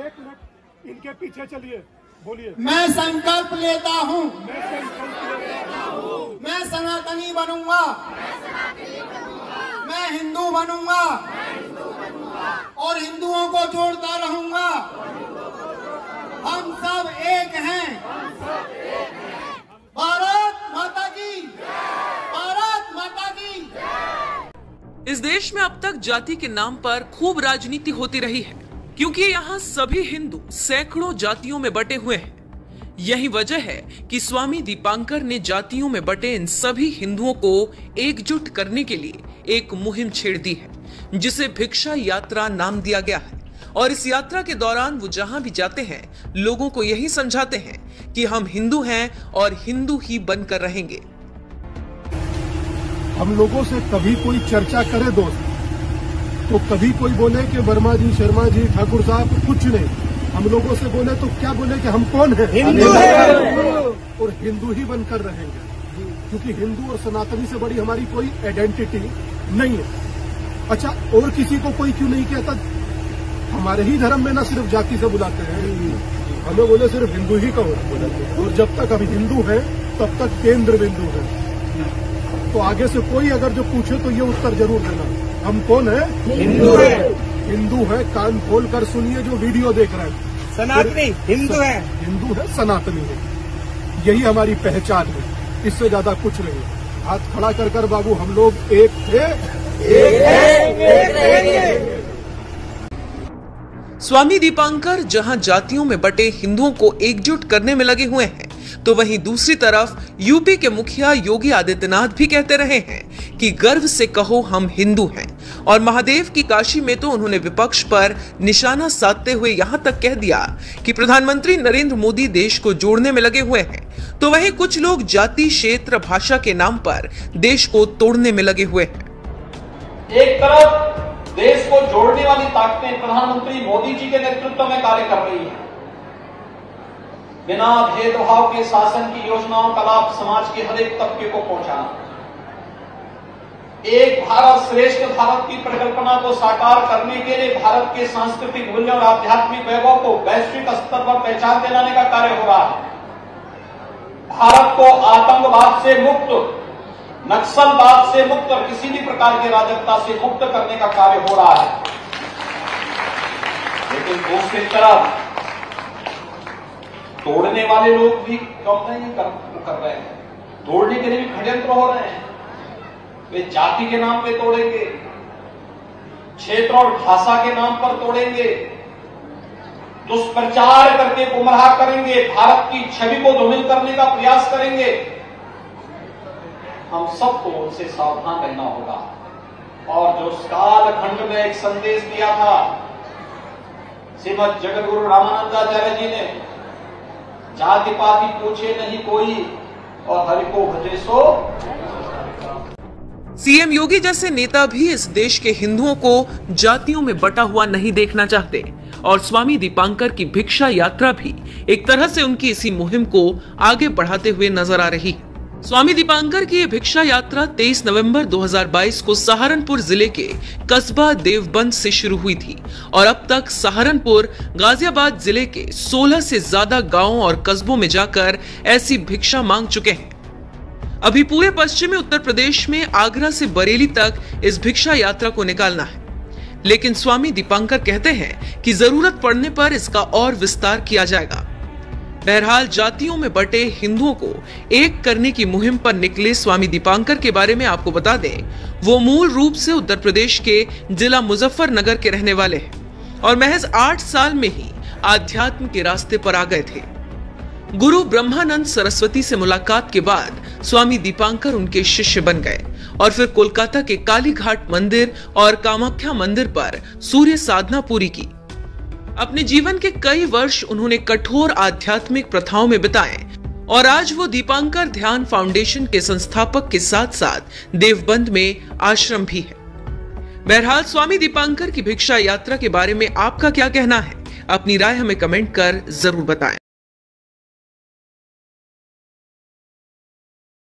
एक मिनट इनके पीछे चलिए, बोलिए। मैं संकल्प लेता हूँ, मैं सनातनी बनूंगा, मैं हिंदू बनूंगा और हिंदुओं को जोड़ता रहूंगा। हम सब एक हैं। भारत माता की, भारत माता की। इस देश में अब तक जाति के नाम पर खूब राजनीति होती रही है, क्योंकि यहाँ सभी हिंदू सैकड़ों जातियों में बटे हुए हैं। यही वजह है कि स्वामी दीपांकर ने जातियों में बटे इन सभी हिंदुओं को एकजुट करने के लिए एक मुहिम छेड़ दी है, जिसे भिक्षा यात्रा नाम दिया गया है। और इस यात्रा के दौरान वो जहां भी जाते हैं, लोगों को यही समझाते हैं कि हम हिंदू हैं और हिंदू ही बनकर रहेंगे। हम लोगों से कभी कोई चर्चा करे दोस्त, तो कभी कोई बोले कि वर्मा जी, शर्मा जी, ठाकुर साहब, कुछ नहीं। हम लोगों से बोले तो क्या बोले कि हम कौन हैं? हिंदू हैं और हिंदू ही बनकर रहेंगे, क्योंकि हिंदू और सनातनी से बड़ी हमारी कोई आइडेंटिटी नहीं है। अच्छा, और किसी को कोई क्यों नहीं कहता? हमारे ही धर्म में ना सिर्फ जाति से बुलाते हैं, हमें बोले सिर्फ हिंदू ही कहो। और जब तक हम हिंदू हैं तब तक केंद्र बिंदु है। तो आगे से कोई अगर जो पूछे तो ये उत्तर जरूर देना, हम कौन है? हिंदू है। हिंदू है, कान खोल कर सुनिए जो वीडियो देख रहे हैं। सनातनी हिंदू है, हिंदू है, सनातनी है, यही हमारी पहचान है। इससे ज्यादा कुछ नहीं। हाथ खड़ा कर कर बाबू, हम लोग एक थे, एक रहेंगे। स्वामी दीपांकर जहां जातियों में बटे हिंदुओं को एकजुट करने में लगे हुए हैं, तो वहीं दूसरी तरफ यूपी के मुखिया योगी आदित्यनाथ भी कहते रहे हैं कि गर्व से कहो हम हिंदू हैं। और महादेव की काशी में तो उन्होंने विपक्ष पर निशाना साधते हुए यहां तक कह दिया कि प्रधानमंत्री नरेंद्र मोदी देश को जोड़ने में लगे हुए हैं, तो वहीं कुछ लोग जाति, क्षेत्र, भाषा के नाम पर देश को तोड़ने में लगे हुए हैं। एक तरफ देश को जोड़ने वाली ताकतें प्रधानमंत्री मोदी जी के नेतृत्व में कार्य कर रही हैं। बिना भेदभाव के शासन की योजनाओं का लाभ समाज के हर एक तबके को पहुंचाना, एक भारत श्रेष्ठ भारत की परिकल्पना को साकार करने के लिए भारत के सांस्कृतिक मूल्यों और आध्यात्मिक वैभव को वैश्विक स्तर पर पहचान दिलाने का कार्य हो रहा है। भारत को आतंकवाद से मुक्त, नक्सलवाद से मुक्त और किसी भी प्रकार की अराजकता से मुक्त करने का कार्य हो रहा है। लेकिन दूसरी तरफ तोड़ने वाले लोग भी कम नहीं कर रहे हैं। तोड़ने के लिए भी षड्यंत्र हो रहे हैं। वे जाति के नाम पे तोड़ेंगे, क्षेत्र और भाषा के नाम पर तोड़ेंगे, दुष्प्रचार करके गुमराह करेंगे, भारत की छवि को धूमिल करने का प्रयास करेंगे। हम सबको उनसे सावधान रहना होगा। और जो कालखंड में एक संदेश दिया था श्रीमद जगद्गुरु रामानंदाचार्य जी ने, जाति पाति पूछे नहीं कोई और हरि को भजे सो। सीएम योगी जैसे नेता भी इस देश के हिंदुओं को जातियों में बटा हुआ नहीं देखना चाहते, और स्वामी दीपांकर की भिक्षा यात्रा भी एक तरह से उनकी इसी मुहिम को आगे बढ़ाते हुए नजर आ रही है। स्वामी दीपांकर की ये भिक्षा यात्रा 23 नवंबर 2022 को सहारनपुर जिले के कस्बा देवबंद से शुरू हुई थी, और अब तक सहारनपुर, गाजियाबाद जिले के 16 से ज्यादा गांवों और कस्बों में जाकर ऐसी भिक्षा मांग चुके हैं। अभी पूरे पश्चिमी उत्तर प्रदेश में आगरा से बरेली तक इस भिक्षा यात्रा को निकालना है, लेकिन स्वामी दीपांकर कहते हैं कि जरूरत पड़ने पर इसका और विस्तार किया जाएगा। बहरहाल, जातियों में बटे हिंदुओं को एक करने की मुहिम पर निकले स्वामी दीपांकर के बारे में आपको बता दें, वो मूल रूप से उत्तर प्रदेश के जिला मुजफ्फरनगर के रहने वाले हैं और महज 8 साल में ही आध्यात्म के रास्ते पर आ गए थे। गुरु ब्रह्मानंद सरस्वती से मुलाकात के बाद स्वामी दीपांकर उनके शिष्य बन गए और फिर कोलकाता के काली घाट मंदिर और कामाख्या मंदिर पर सूर्य साधना पूरी की। अपने जीवन के कई वर्ष उन्होंने कठोर आध्यात्मिक प्रथाओं में बिताए और आज वो दीपांकर ध्यान फाउंडेशन के संस्थापक के साथ साथ देवबंद में आश्रम भी है। बहरहाल, स्वामी दीपांकर की भिक्षा यात्रा के बारे में आपका क्या कहना है? अपनी राय हमें कमेंट कर जरूर बताएं।